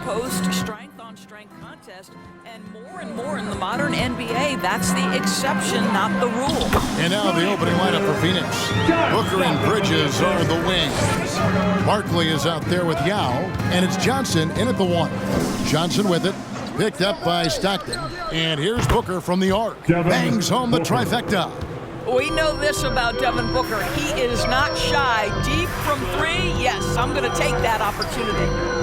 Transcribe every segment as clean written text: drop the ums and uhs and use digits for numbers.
post strength-on-strength contest, and more in the modern NBA, that's the exception, not the rule. And now the opening lineup for Phoenix. Booker and Bridges are the wings. Barkley is out there with Yao, and it's Johnson in at the 1. Johnson with it, picked up by Stockton. And here's Booker from the arc. Bangs home the trifecta. We know this about Devin Booker. He is not shy. Deep from 3, yes, I'm going to take that opportunity.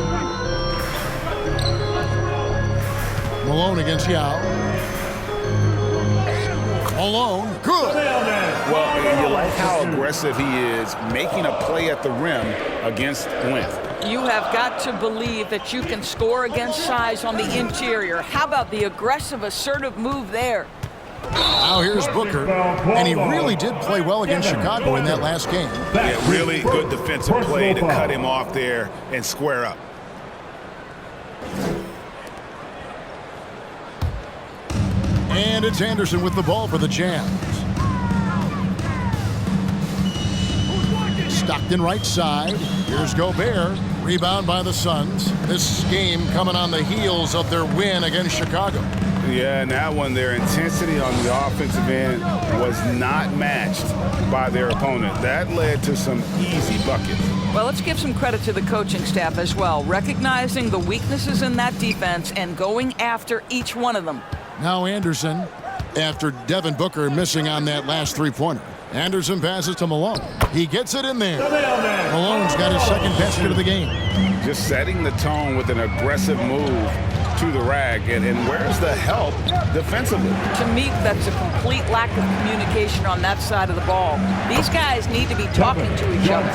Malone against Yao. Malone, good. Well, you like how aggressive he is, making a play at the rim against length. You have got to believe that you can score against size on the interior. How about the aggressive, assertive move there? Now here's Booker, and he really did play well against Chicago in that last game. Yeah, really good defensive play to cut him off there and square up. And it's Anderson with the ball for the Jazz. Stockton right side. Here's Gobert. Rebound by the Suns. This game coming on the heels of their win against Chicago. Yeah, and that one, their intensity on the offensive end was not matched by their opponent. That led to some easy buckets. Well, let's give some credit to the coaching staff as well, recognizing the weaknesses in that defense and going after each one of them. Now Anderson, after Devin Booker missing on that last three-pointer. Anderson passes to Malone. He gets it in there. Malone's got his second basket of the game. Just setting the tone with an aggressive move to the rack, and where's the help defensively? To me, that's a complete lack of communication on that side of the ball. These guys need to be talking to each other.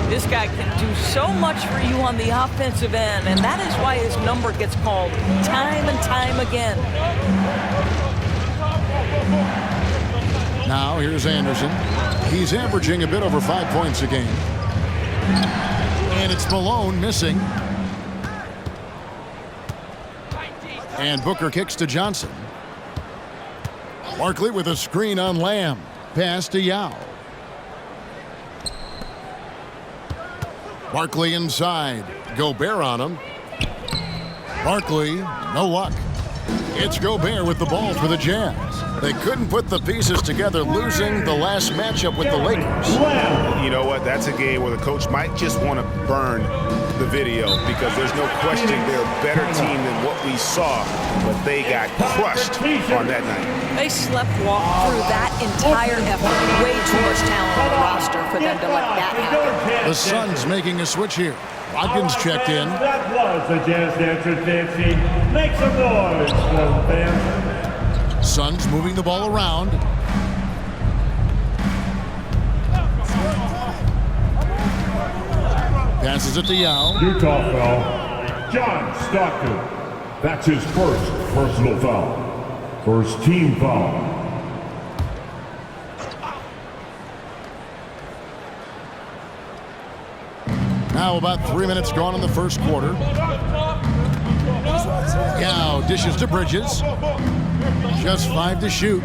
This guy can do so much for you on the offensive end, and that is why his number gets called time and time again. Now here's Anderson. He's averaging a bit over 5 points a game. And it's Malone missing. And Booker kicks to Johnson. Barkley with a screen on Lamb. Pass to Yao. Barkley inside. Gobert on him. Barkley, no luck. It's Gobert with the ball for the Jazz. They couldn't put the pieces together, losing the last matchup with the Lakers. You know what? That's a game where the coach might just want to burn the video because there's no question they're a better team than what we saw, but they got crushed on that night. They sleptwalked through that entire effort. Way too much talent on the roster for them to let that happen. The Suns making a switch here. Watkins checked in. That was the Jazz Dancer Fancy. Make some noise for the fans. Suns moving the ball around. Passes it to Yao. Utah foul. John Stockton. That's his first personal foul. First team foul. Now about 3 minutes gone in the first quarter. Yao dishes to Bridges. Just 5 to shoot.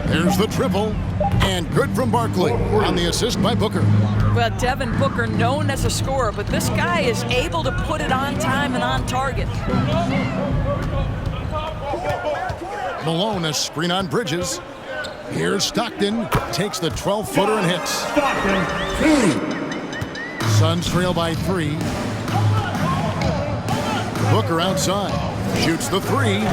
There's the triple. And good from Barkley on the assist by Booker. Well, Devin Booker, known as a scorer, but this guy is able to put it on time and on target. Malone, a screen on Bridges. Here's Stockton. Takes the 12-footer and hits. Stockton, 2. Suns trail by 3. Booker outside. Shoots the 3.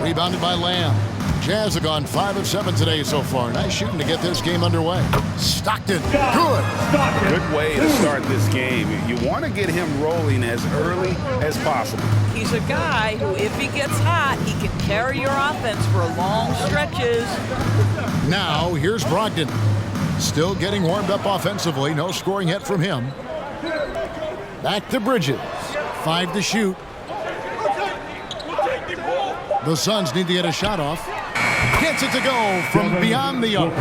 Rebounded by Lamb. Jazz have gone 5 of 7 today so far. Nice shooting to get this game underway. Stockton, good. Good way to start this game. You want to get him rolling as early as possible. He's a guy who, if he gets hot, he can carry your offense for long stretches. Now, here's Brogdon. Still getting warmed up offensively. No scoring yet from him. Back to Bridges. 5 to shoot. The Suns need to get a shot off. Gets it to go from beyond the arc.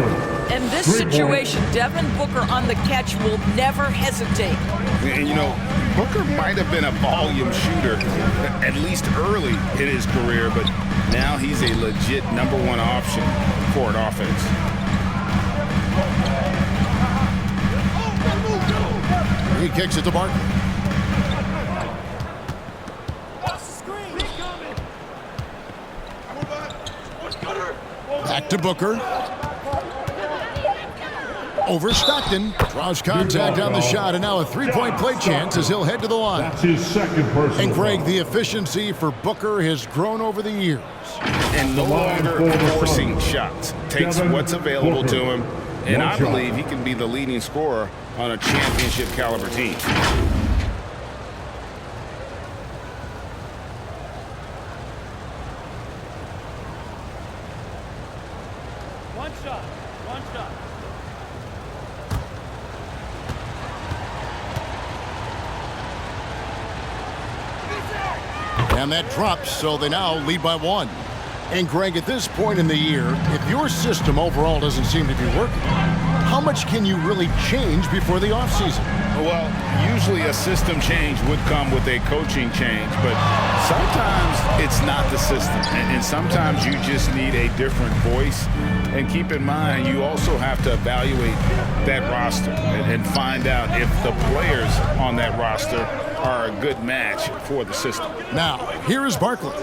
In this situation, Devin Booker on the catch will never hesitate. And you know, Booker might have been a volume shooter, at least early in his career, but now he's a legit #1 option for an offense. He kicks it to Barkley. Back to Booker. Over Stockton. Draws contact on the shot, and now a three-point play chance as he'll head to the line. That's his second personal And Greg, foul. the efficiency for Booker has grown over the years. And no longer forcing shots. Takes Devin what's available Booker. to him. And One I shot. believe he can be the leading scorer on a championship caliber team. One shot. And that drops, so they now lead by 1. And Greg, at this point in the year, if your system overall doesn't seem to be working, how much can you really change before the offseason? Well, usually a system change would come with a coaching change, but sometimes it's not the system, and sometimes you just need a different voice. And keep in mind, you also have to evaluate that roster and find out if the players on that roster are a good match for the system. Now, here is Barkley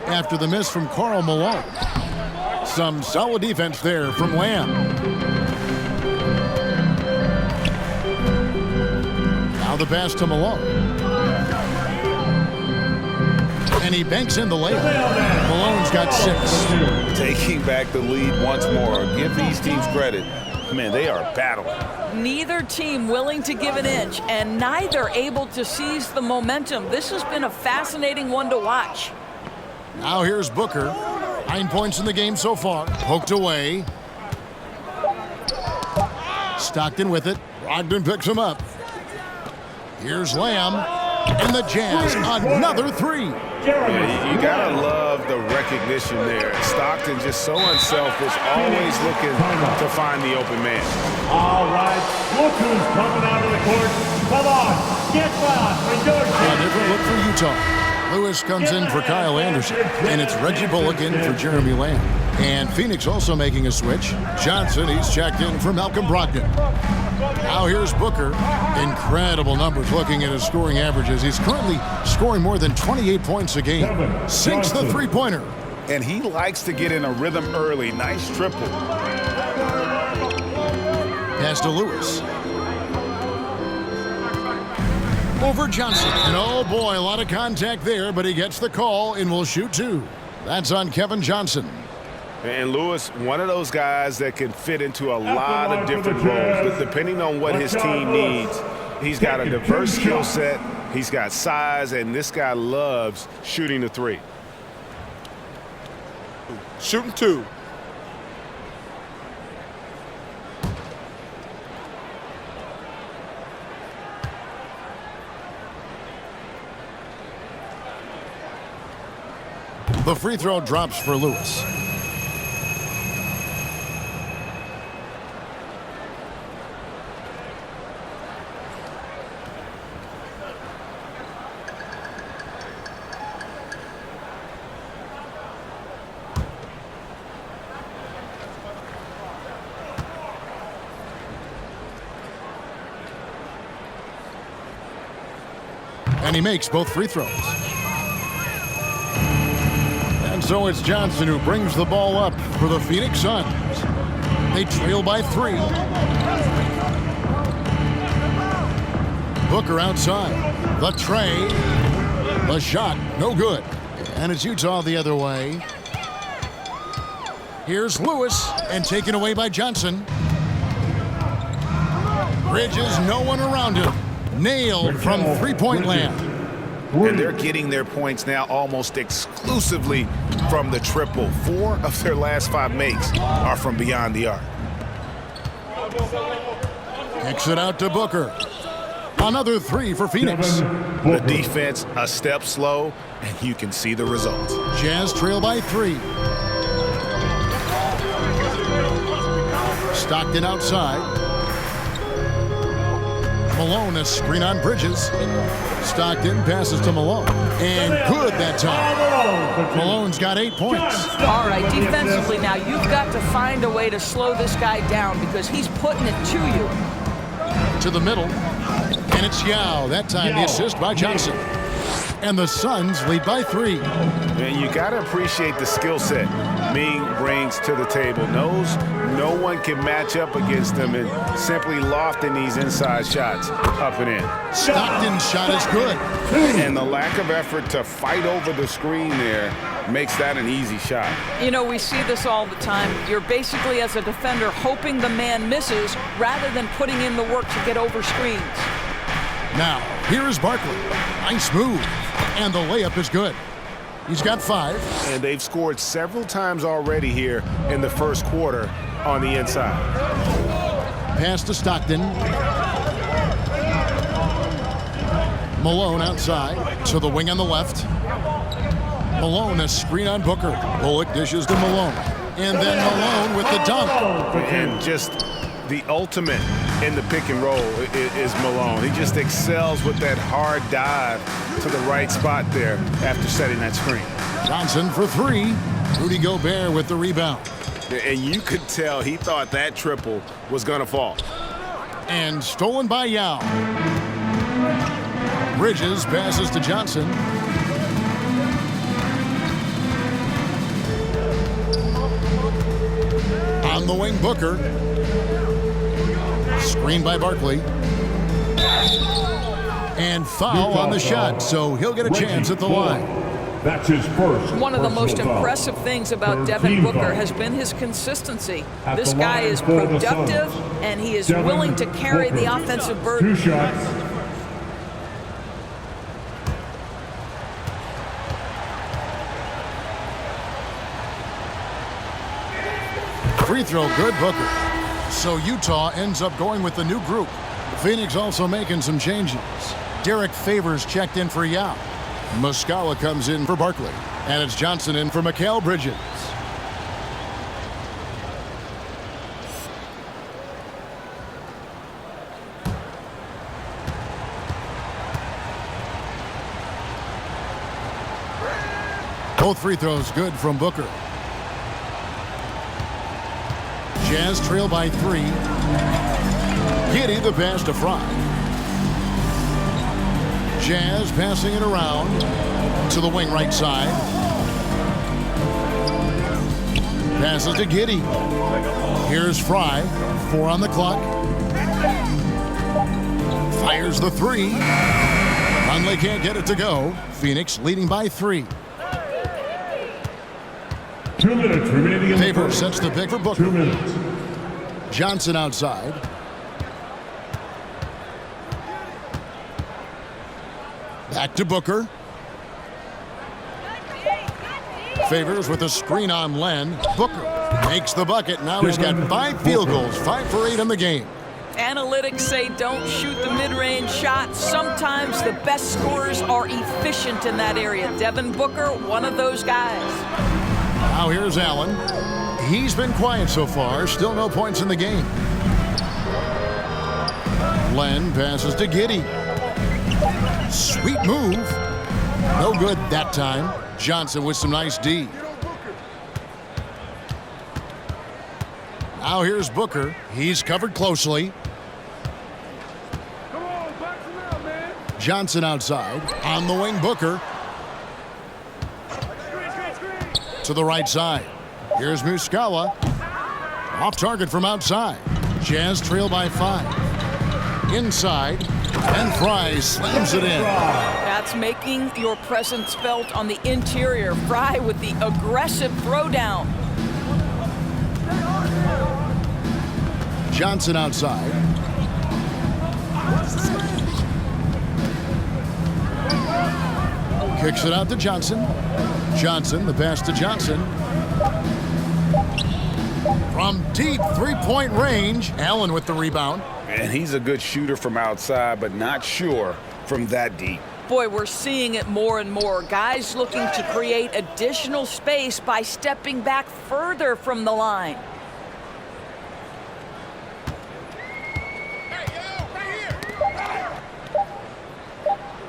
after the miss from Karl Malone. Some solid defense there from Lamb. Now the pass to Malone. And he banks in the layup. Malone's got 6. Taking back the lead once more. Give these teams credit. Man, they are battling. Neither team willing to give an inch, and neither able to seize the momentum. This has been a fascinating one to watch. Now here's Booker. 9 points in the game so far. Poked away. Stockton with it. Brogdon picks him up. Here's Lamb. And the Jazz, another 3. Yeah, you gotta love the recognition there. Stockton just so unselfish, always looking to find the open man. All right, look who's coming out of the court. Come on, get fast for your A team. different look for Utah. Lewis comes in for Kyle Anderson, and it's Reggie Bullock in for Jeremy Lamb. And Phoenix also making a switch. Johnson, he's checked in for Malcolm Brogdon. Now here's Booker. Incredible numbers looking at his scoring averages. He's currently scoring more than 28 points a game. 6 the three-pointer. And he likes to get in a rhythm early. Nice triple. Pass to Lewis. Over Johnson. And oh boy, a lot of contact there, but he gets the call and will shoot 2. That's on Kevin Johnson. And Lewis, one of those guys that can fit into a lot of different roles, but depending on what his team needs. He's got a diverse skill set, he's got size, and this guy loves shooting the 3. Shooting 2. The free throw drops for Lewis. And he makes both free throws. And so it's Johnson who brings the ball up for the Phoenix Suns. They trail by 3. Booker outside. The tray. The shot, no good. And it's Utah the other way. Here's Lewis, and taken away by Johnson. Bridges, no one around him. Nailed from three-point land. And they're getting their points now almost exclusively from the triple. 4 of their last 5 makes are from beyond the arc. Kicks it out to Booker. Another 3 for Phoenix. The defense a step slow, and you can see the results. Jazz trail by 3. Stockton outside. Malone, a screen on Bridges. Stockton passes to Malone. And good that time. Malone's got 8 points. All right, defensively now, you've got to find a way to slow this guy down because he's putting it to you. To the middle. And it's Yao. That time the assist by Johnson. And the Suns lead by 3. And you got to appreciate the skill set. Ming brings to the table. Knows no one can match up against him, and simply lofting these inside shots up and in. Stockton's shot is good. And the lack of effort to fight over the screen there makes that an easy shot. You know, we see this all the time. You're basically, as a defender, hoping the man misses rather than putting in the work to get over screens. Now, here is Barkley. Nice move. And the layup is good. He's got 5. And they've scored several times already here in the first quarter on the inside. Pass to Stockton. Malone outside to the wing on the left. Malone, a screen on Booker. Bullock dishes to Malone. And then Malone with the dunk. And just the ultimate in the pick and roll is Malone. He just excels with that hard dive to the right spot there after setting that screen. Johnson for 3. Rudy Gobert with the rebound. And you could tell he thought that triple was going to fall. And stolen by Yao. Bridges passes to Johnson. On the wing, Booker. Screen by Barkley. And foul on the shot, so he'll get a chance at the line. That's his first. One of the most personal foul. impressive things about Third Devin team Booker foul. has been his consistency. At This the guy line is for the productive, Suns. and he is Devin willing to carry the Booker. offensive burden. 2 shots. Free throw good, Booker. So Utah ends up going with the new group. Phoenix also making some changes. Derek Favors checked in for Yao. Muscala comes in for Barkley. And it's Johnson in for Mikal Bridges. Both free throws good from Booker. Jazz trail by 3. Giddey the pass to Fry. Jazz passing it around to the wing right side. Passes to Giddey. Here's Fry. 4 on the clock. Fires the 3. Conley can't get it to go. Phoenix leading by 3. 2 minutes remaining in the Favors first. sets the pick for Booker. 2 minutes. Johnson outside. Back to Booker. Favors with a screen on Len. Booker makes the bucket. Now he's got 5 field goals, 5 for 8 in the game. Analytics say don't shoot the mid-range shot. Sometimes the best scorers are efficient in that area. Devin Booker, one of those guys. Now here's Allen. He's been quiet so far. Still no points in the game. Len passes to Giddey. Sweet move. No good that time. Johnson with some nice D. Now here's Booker. He's covered closely. Johnson outside. On the wing, Booker. To the right side. Here's Muscala. Off target from outside. Jazz trail by 5. Inside. And Fry slams it in. That's making your presence felt on the interior. Fry with the aggressive throwdown. Johnson outside. Kicks it out to Johnson. Johnson, the pass to Johnson. From deep three-point range, Allen with the rebound. And he's a good shooter from outside, but not sure from that deep. Boy, we're seeing it more and more. Guys looking to create additional space by stepping back further from the line.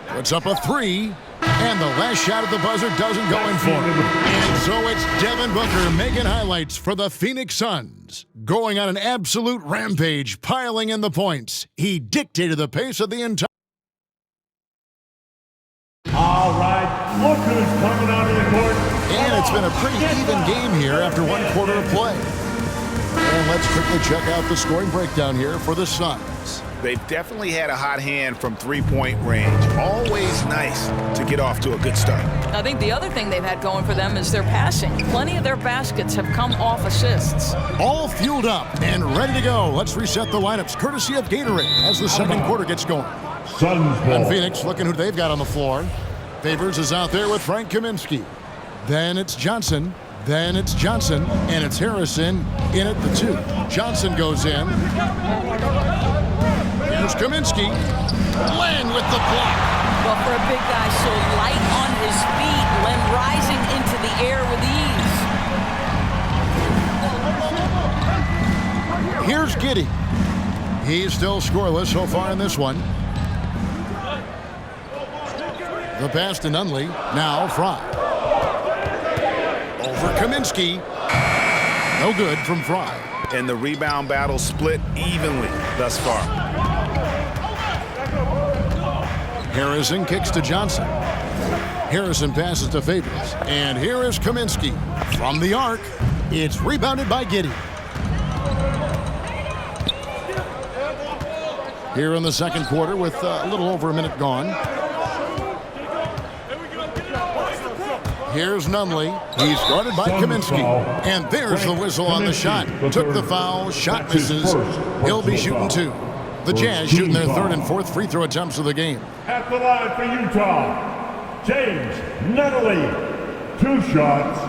Puts up a 3. And the last shot at the buzzer doesn't go in for him. And so it's Devin Booker making highlights for the Phoenix Suns. Going on an absolute rampage, piling in the points. He dictated the pace of the entire. All right, look who's coming out of the court. And it's been a pretty even game here after one quarter of play. And let's quickly check out the scoring breakdown here for the Suns. They've definitely had a hot hand from three-point range. Always nice to get off to a good start. I think the other thing they've had going for them is their passing. Plenty of their baskets have come off assists. All fueled up and ready to go. Let's reset the lineups courtesy of Gatorade as the second quarter gets going. Suns ball. And Phoenix looking who they've got on the floor. Favors is out there with Frank Kaminsky. Then it's Johnson. Then it's Johnson. And it's Harrison in at the 2. Johnson goes in. Here's Kaminsky. Len with the block. Well, for a big guy so light on his feet, Len rising into the air with ease. Here's Giddey. He's still scoreless so far in this one. The pass to Nunley. Now Fry. Over Kaminsky. No good from Fry. And the rebound battle split evenly thus far. Harrison kicks to Johnson. Harrison passes to Favors. And here is Kaminsky. From the arc, it's rebounded by Giddey. Here in the second quarter with a little over a minute gone. Here's Nunley. He's guarded by Kaminsky. And there's the whistle on the shot. Took the foul. Shot misses. He'll be shooting 2. The Jazz shooting their third and fourth free throw attempts of the game. At the line for Utah, James Nunley. 2 shots.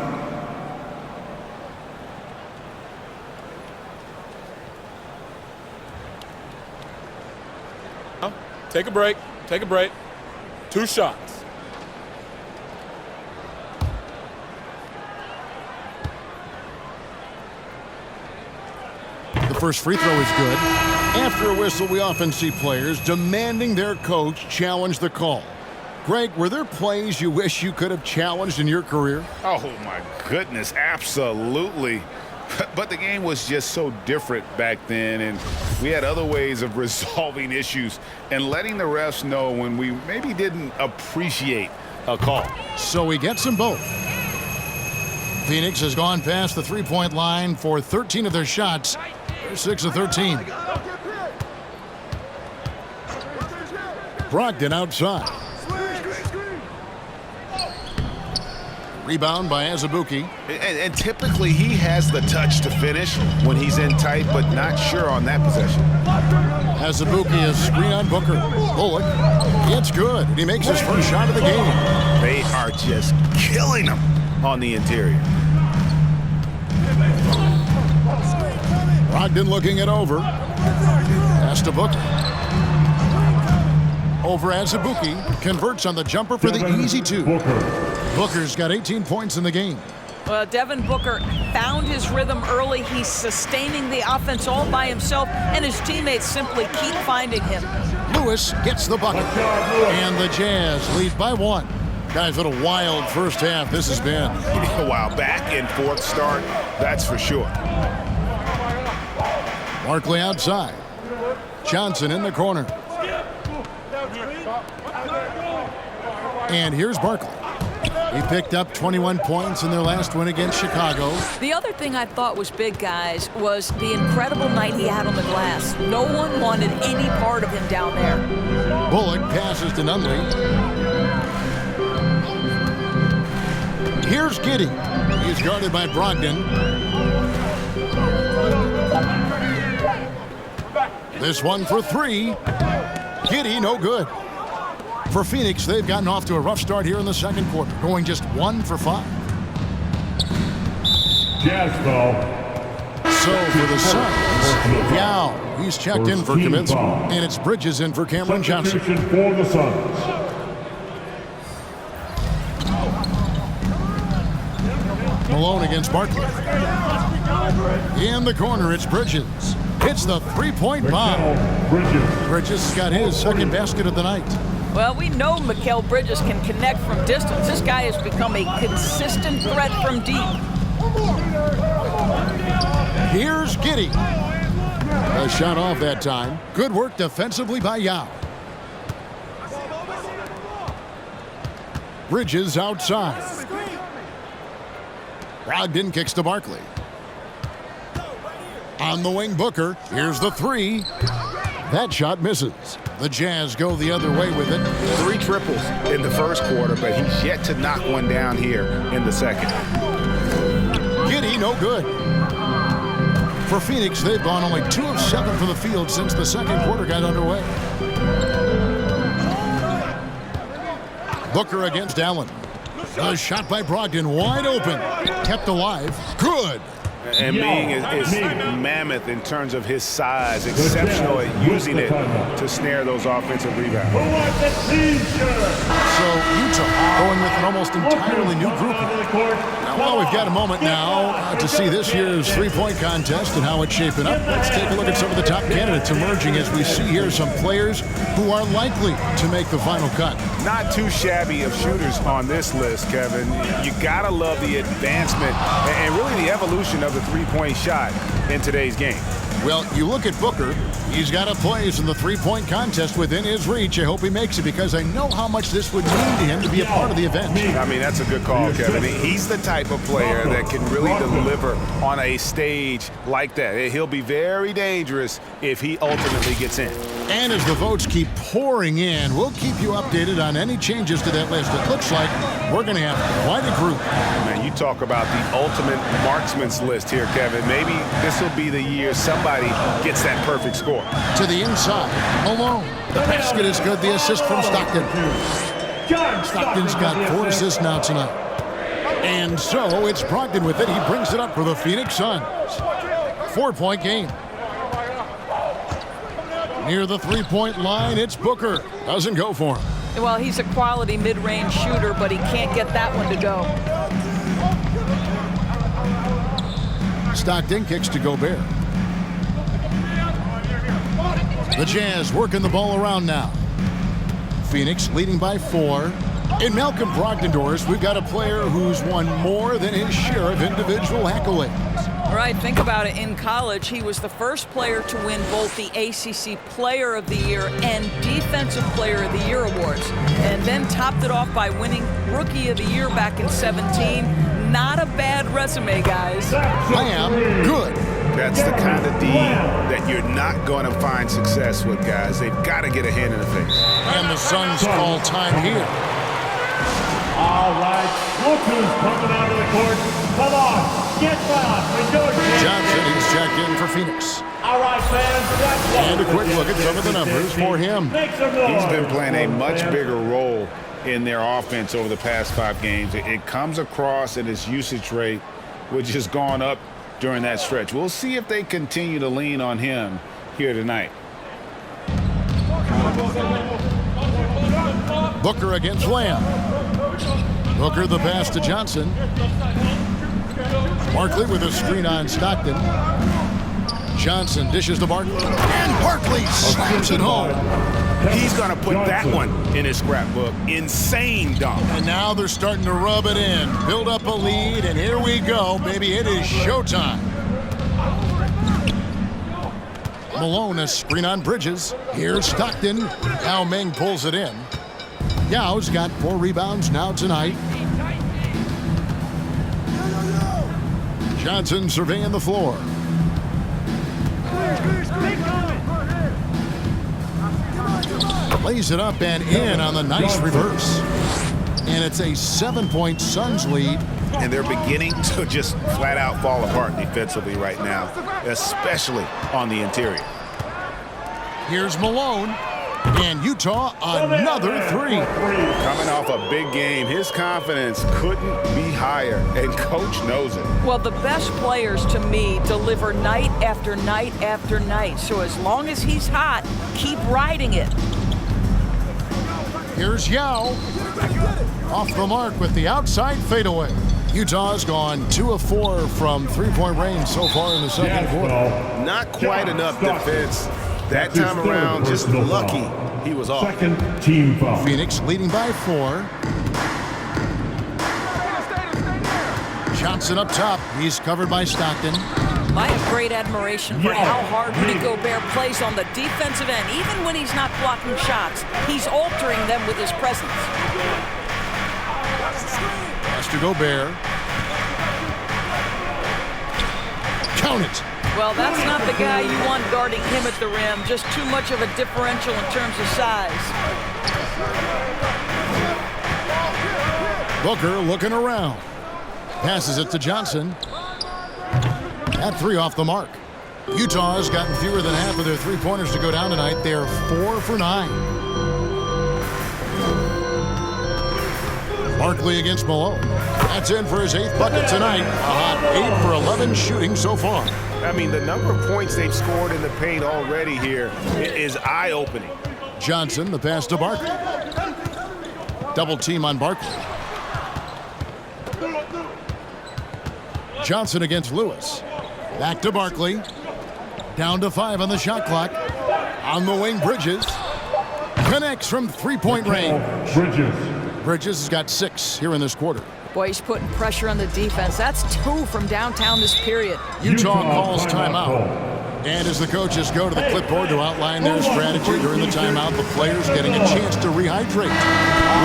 Take a break. Take a break. 2 shots. The first free throw is good. After a whistle, we often see players demanding their coach challenge the call. Greg, were there plays you wish you could have challenged in your career? Oh, my goodness, absolutely. But the game was just so different back then, and we had other ways of resolving issues and letting the refs know when we maybe didn't appreciate a call. So he gets them both. Phoenix has gone past the three-point line for 13 of their shots. They're 6 of 13. Brogdon outside. Rebound by Azubuike. And typically he has the touch to finish when he's in tight, but not sure on that possession. Azubuike is screen on Booker. Bullock. It's good. And he makes his first shot of the game. They are just killing him on the interior. Brogdon looking it over. Pass to Booker. Over Azubuike. Converts on the jumper for the easy 2. Booker's got 18 points in the game. Well, Devin Booker found his rhythm early. He's sustaining the offense all by himself, and his teammates simply keep finding him. Lewis gets the bucket. And the Jazz lead by 1. Guys, what a wild first half this has been. Wow, back and forth start, that's for sure. Barkley outside. Johnson in the corner. And here's Barkley. He picked up 21 points in their last win against Chicago. The other thing I thought was big, guys, was the incredible night he had on the glass. No one wanted any part of him down there. Bullock passes to Nunley. Here's Giddey. He's guarded by Brogdon. This one for 3. Giddey, no good. For Phoenix, they've gotten off to a rough start here in the second quarter, going just 1 for 5. Jazz foul. So for the Suns, Yao, he's checked in for Kaminsky, and it's Bridges in for Cameron Johnson. Substitution for the Suns. Malone against Barkley. In the corner, it's Bridges. Hits the three-point bomb. Bridges got his second basket of the night. Well, we know Mikal Bridges can connect from distance. This guy has become a consistent threat from deep. Here's Giddey. A shot off that time. Good work defensively by Yao. Bridges outside. Brogdon kicks to Barkley. On the wing, Booker. Here's the three. That shot misses. The Jazz go the other way with it. 3 triples in the first quarter, but he's yet to knock one down here in the second. Giddy, no good. For Phoenix, they've gone only 2 of 7 from the field since the second quarter got underway. Booker against Allen. A shot by Brogdon, wide open. Kept alive. Good. And being is mammoth in terms of his size, exceptional at using it to snare those offensive rebounds. So Utah going with an almost entirely new group. Well, we've got a moment now to see this year's three-point contest and how it's shaping up. Let's take a look at some of the top candidates emerging as we see here some players who are likely to make the final cut. Not too shabby of shooters on this list, Kevin. You gotta love the advancement and really the evolution of the three-point shot in today's game. Well, you look at Booker. He's got a place in the three-point contest within his reach. I hope he makes it because I know how much this would mean to him to be a part of the event. I mean, that's a good call, Kevin. He's the type of player that can really deliver on a stage like that. He'll be very dangerous if he ultimately gets in. And as the votes keep pouring in, we'll keep you updated on any changes to that list. It looks like we're going to have quite a group. Man, you talk about the ultimate marksman's list here, Kevin. Maybe this will be the year somebody gets that perfect score. To the inside, Malone. The basket is good. The assist from Stockton. Stockton's got 4 assists now tonight. And so it's Brogdon with it. He brings it up for the Phoenix Suns. 4-point game. Near the three-point line, it's Booker. Doesn't go for him. Well, he's a quality mid-range shooter, but he can't get that one to go. Stockton kicks to Gobert. The Jazz working the ball around now. Phoenix leading by 4. In Malcolm Brogdon doors, we've got a player who's won more than his share of individual accolades. Right, think about it. In college, he was the first player to win both the ACC Player of the Year and Defensive Player of the Year awards, and then topped it off by winning Rookie of the Year back in 17. Not a bad resume, guys. Lamb, good. That's the kind of D that you're not going to find success with, guys. They've got to get a hand in the face. And the Suns call time here. All right, look who's coming out of the court. Come on, get down. Johnson is checked in for Phoenix. All right, fans. And a quick look at some of the numbers for him. He's been playing a much bigger role in their offense over the past 5 games. It comes across in his usage rate, which has gone up during that stretch. We'll see if they continue to lean on him here tonight. Booker against Lamb. Booker the pass to Johnson. Barkley with a screen on Stockton. Johnson dishes to Barkley. And Barkley slams it home. He's going to put that one in his scrapbook. Insane dunk. And now they're starting to rub it in. Build up a lead, and here we go, baby. It is showtime. Malone, a screen on Bridges. Here's Stockton. Yao Ming pulls it in. Yao's got 4 rebounds now tonight. Johnson surveying the floor. Lays it up and in on the nice reverse. And it's a 7-point Suns lead. And they're beginning to just flat out fall apart defensively right now, especially on the interior. Here's Malone. And Utah, another 3. Coming off a big game, his confidence couldn't be higher, and coach knows it. Well, the best players to me deliver night after night after night. So as long as he's hot, keep riding it. Here's Yao. Off the mark with the outside fadeaway. Utah's gone 2 of 4 from 3-point range so far in the second quarter. Not quite enough defense. That time around, just lucky he was off. Second team foul. Phoenix leading by 4. Johnson up top. He's covered by Stockton. I have great admiration for how hard Rudy Gobert plays on the defensive end. Even when he's not blocking shots, he's altering them with his presence. Pass to Gobert. Count it. Well, that's not the guy you want guarding him at the rim. Just too much of a differential in terms of size. Booker looking around. Passes it to Johnson. That three off the mark. Utah has gotten fewer than half of their three-pointers to go down tonight. They're 4 for 9. Barkley against Malone. That's in for his 8th bucket tonight. A hot 8 for 11 shooting so far. I mean, the number of points they've scored in the paint already here is eye-opening. Johnson, the pass to Barkley. Double team on Barkley. Johnson against Lewis. Back to Barkley. Down to 5 on the shot clock. On the wing, Bridges. Connects from three-point range. Bridges has got 6 here in this quarter. Boy, he's putting pressure on the defense. That's 2 from downtown this period. Utah calls timeout. And as the coaches go to the clipboard to outline their strategy during the timeout, the players getting a chance to rehydrate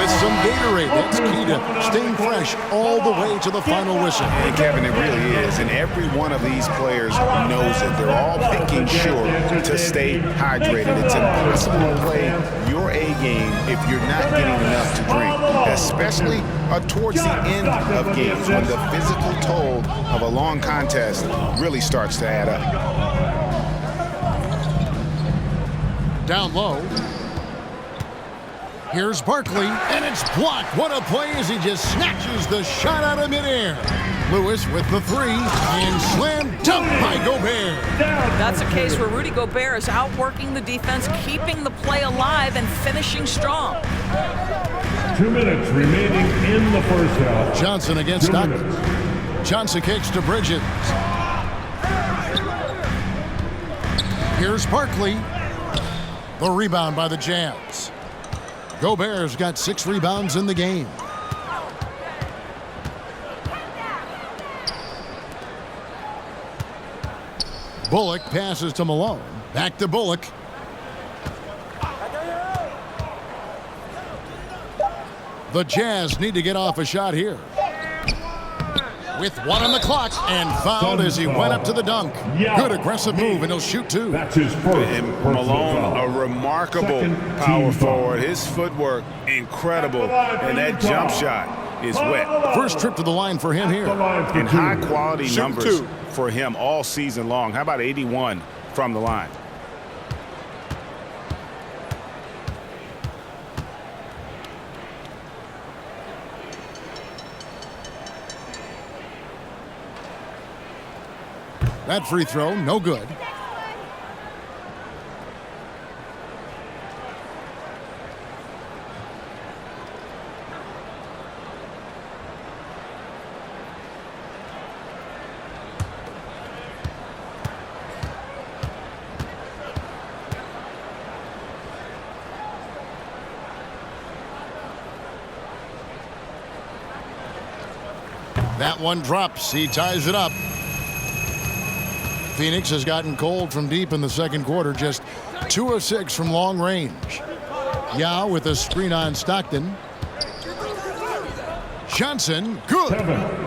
with some Gatorade. That's key to staying fresh all the way to the final whistle. And Kevin, it really is. And every one of these players knows it. They're all making sure to stay hydrated. It's impossible to play your A game if you're not getting enough to drink, especially towards the end of games when the physical toll of a long contest really starts to add up. Down low. Here's Barkley, and it's blocked. What a play as he just snatches the shot out of midair. Lewis with the 3, and slam dunk by Gobert. That's a case where Rudy Gobert is outworking the defense, keeping the play alive, and finishing strong. 2 minutes remaining in the first half. Johnson against Stockton. Johnson kicks to Bridges. Here's Barkley. The rebound by the Jazz. Gobert's got 6 rebounds in the game. Bullock passes to Malone. Back to Bullock. The Jazz need to get off a shot here. With 1 on the clock and fouled as he went up to the dunk. Good aggressive move, and he'll shoot 2. That's his first. And Malone, a remarkable power forward. His footwork, incredible. And that jump shot is wet. First trip to the line for him here. And high-quality numbers for him all season long. How about 81 from the line? That free throw, no good. That one drops. He ties it up. Phoenix has gotten cold from deep in the second quarter, just 2 of 6 from long range. Yao with a screen on Stockton. Johnson, good.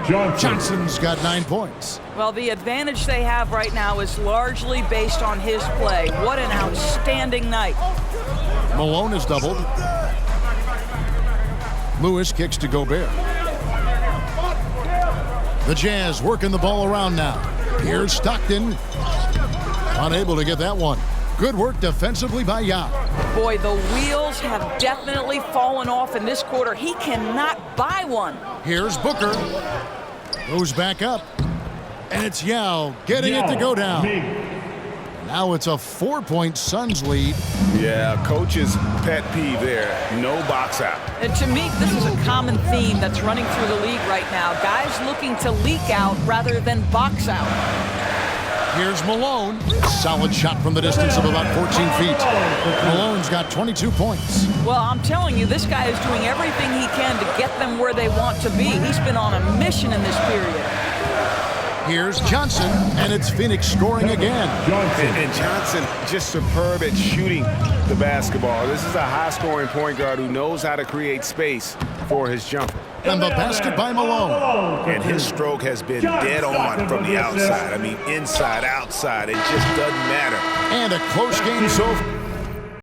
Johnson's got 9 points. Well, the advantage they have right now is largely based on his play. What an outstanding night. Malone is doubled. Lewis kicks to Gobert. The Jazz working the ball around now. Here's Stockton. Unable to get that one. Good work defensively by Yao. Boy, the wheels have definitely fallen off in this quarter. He cannot buy one. Here's Booker. Goes back up. And it's Yao getting it to go down. Now it's a 4-point Suns lead. Yeah, coach's pet peeve there. No box out. And to me, this is a common theme that's running through the league right now. Guys looking to leak out rather than box out. Here's Malone. Solid shot from the distance of about 14 feet. Malone's got 22 points. Well, I'm telling you, this guy is doing everything he can to get them where they want to be. He's been on a mission in this period. Here's Johnson, and it's Phoenix scoring again. And Johnson just superb at shooting the basketball. This is a high-scoring point guard who knows how to create space for his jumper. And the basket by Malone. And his stroke has been dead on from the outside. I mean, inside, outside. It just doesn't matter. And a close game so far.